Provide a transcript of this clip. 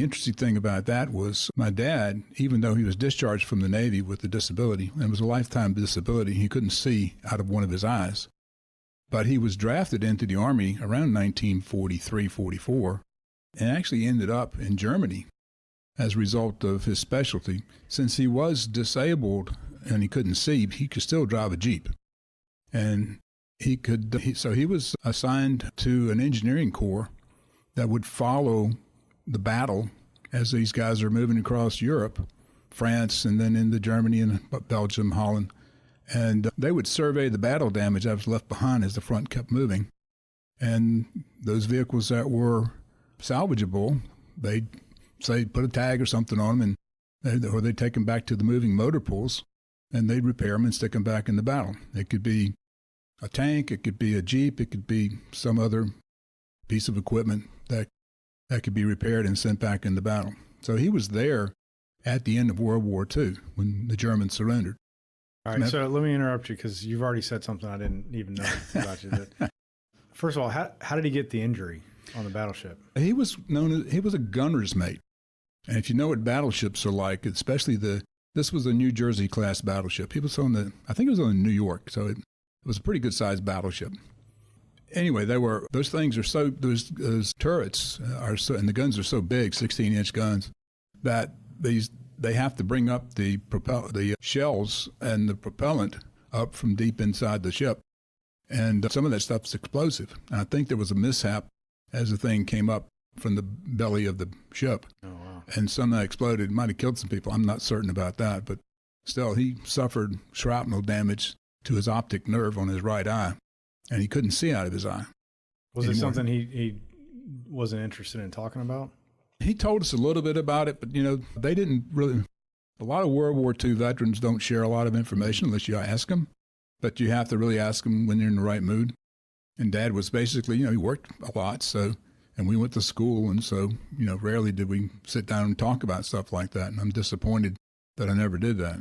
interesting thing about that was my dad, even though he was discharged from the Navy with a disability, and it was a lifetime disability, he couldn't see out of one of his eyes. But he was drafted into the Army around 1943, 44, and actually ended up in Germany as a result of his specialty. Since he was disabled and he couldn't see, he could still drive a Jeep. And so he was assigned to an engineering corps that would follow the battle as these guys are moving across Europe, France, and then into Germany and Belgium, Holland. And they would survey the battle damage that was left behind as the front kept moving. And those vehicles that were salvageable, they'd say put a tag or something on them, or they'd take them back to the moving motor pools, and they'd repair them and stick them back in the battle. It could be a tank, it could be a Jeep, it could be some other piece of equipment that could be repaired and sent back in the battle. So he was there at the end of World War II when the Germans surrendered. All right, so let me interrupt you because you've already said something I didn't even know about you. First of all, how did he get the injury on the battleship? He was a gunner's mate. And if you know what battleships are like, especially this was a New Jersey class battleship. He was I think it was on New York, so it was a pretty good sized battleship. Anyway, those things are those turrets and the guns are so big, 16-inch guns, that they have to bring up the shells and the propellant up from deep inside the ship. And some of that stuff's explosive. And I think there was a mishap as the thing came up from the belly of the ship. Oh, wow. And some that exploded. Might have killed some people. I'm not certain about that. But still, he suffered shrapnel damage to his optic nerve on his right eye. And he couldn't see out of his eye. Was it something he wasn't interested in talking about? He told us a little bit about it, but, they didn't really. A lot of World War II veterans don't share a lot of information unless you ask them. But you have to really ask them when you're in the right mood. And Dad was basically, he worked a lot, and we went to school, and so, rarely did we sit down and talk about stuff like that. And I'm disappointed that I never did that.